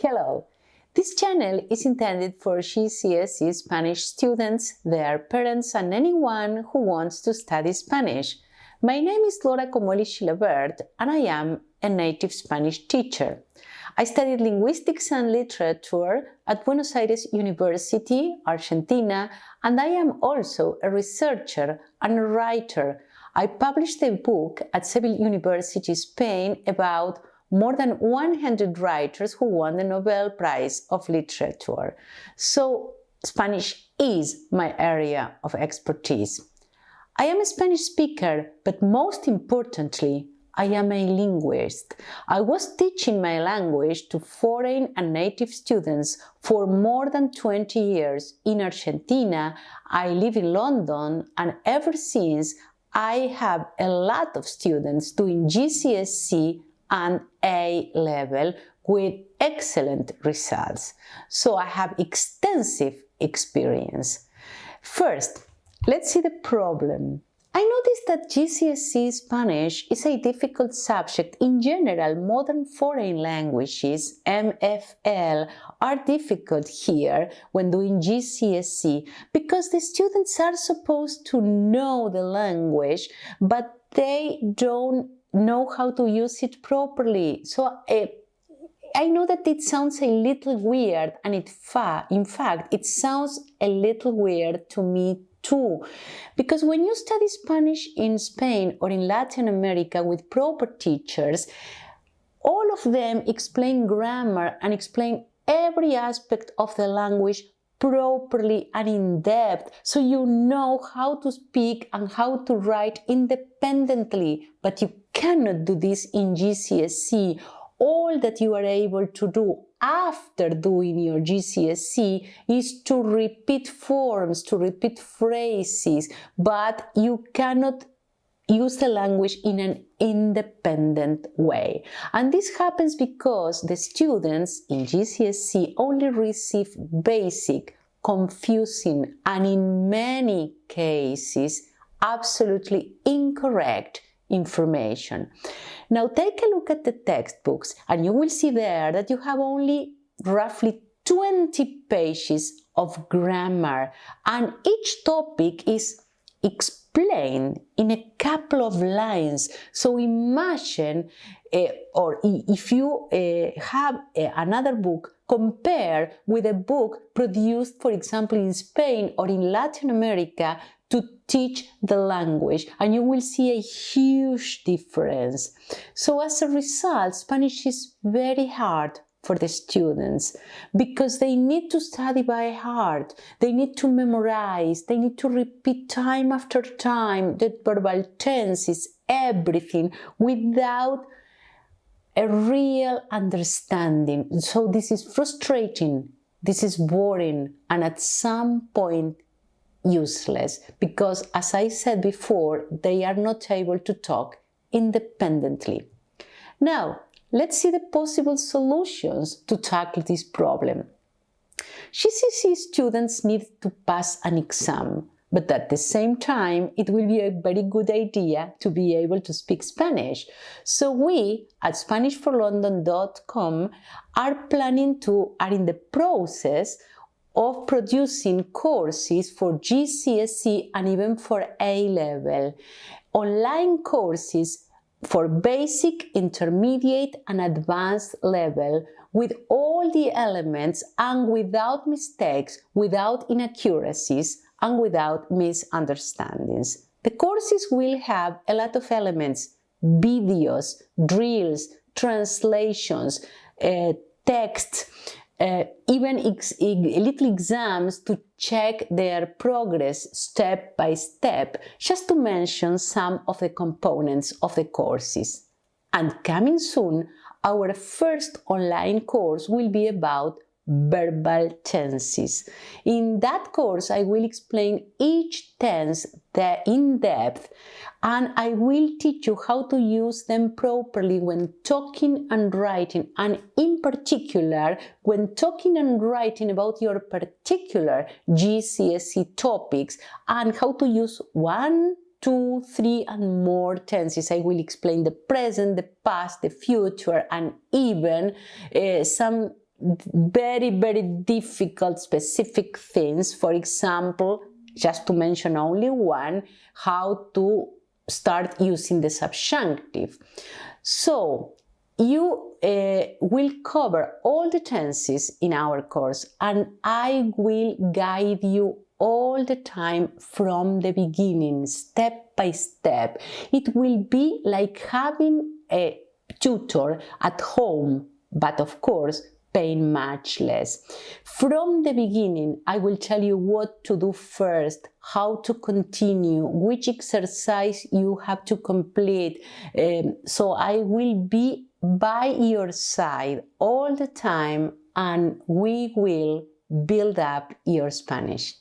Hello! This channel is intended for GCSE Spanish students, their parents and anyone who wants to study Spanish. My name is Comolli Gilabert and I am a native Spanish teacher. I studied Linguistics and Literature at Buenos Aires University, Argentina, and I am also a researcher and a writer. I published a book at Seville University, Spain, about more than 100 writers who won the Nobel Prize of Literature. So Spanish is my area of expertise. I am a Spanish speaker, but most importantly, I am a linguist. I was teaching my language to foreign and native students for more than 20 years in Argentina. I live in London, and ever since I have a lot of students doing GCSE and A Level with excellent results. So I have extensive experience. First, let's see the problem. I noticed that GCSE Spanish is a difficult subject. In general, modern foreign languages, MFL, are difficult here when doing GCSE because the students are supposed to know the language, but they don't know how to use it properly. So I know that it sounds a little weird, and in fact, it sounds a little weird to me too, because when you study Spanish in Spain or in Latin America with proper teachers, all of them explain grammar and explain every aspect of the language properly and in depth, so you know how to speak and how to write independently. But you cannot do this in GCSE. All that you are able to do after doing your GCSE is to repeat forms, to repeat phrases, but you cannot use the language in an independent way. And this happens because the students in GCSE only receive basic, confusing, and in many cases, absolutely incorrect information. Now take a look at the textbooks and you will see there that you have only roughly 20 pages of grammar, and each topic is explained in a couple of lines. So imagine, or if you have another book, compare with a book produced, for example, in Spain or in Latin America to teach the language, and you will see a huge difference. So as a result, Spanish is very hard for the students because they need to study by heart, they need to memorize, they need to repeat time after time the verbal tenses, everything, without a real understanding. So this is frustrating, this is boring, and at some point useless, because as I said before, they are not able to talk independently. Now, let's see the possible solutions to tackle this problem. GCSE students need to pass an exam, but at the same time, it will be a very good idea to be able to speak Spanish. So we at SpanishForLondon.com are in the process of producing courses for GCSE and even for A Level. Online courses for basic, intermediate and advanced level with all the elements and without mistakes, without inaccuracies and without misunderstandings. The courses will have a lot of elements: videos, drills, translations, texts, even little exams to check their progress step by step, just to mention some of the components of the courses. And coming soon, our first online course will be about verbal tenses. In that course, I will explain each tense in depth, and I will teach you how to use them properly when talking and writing, and in particular, when talking and writing about your particular GCSE topics, and how to use 1, 2, 3 and more tenses. I will explain the present, the past, the future, and even some very, very difficult specific things. For example, just to mention only one, how to start using the subjunctive. So you will cover all the tenses in our course, and I will guide you all the time from the beginning, step by step. It will be like having a tutor at home, but of course paying much less. From the beginning, I will tell you what to do first, how to continue, which exercise you have to complete. So I will be by your side all the time, and we will build up your Spanish.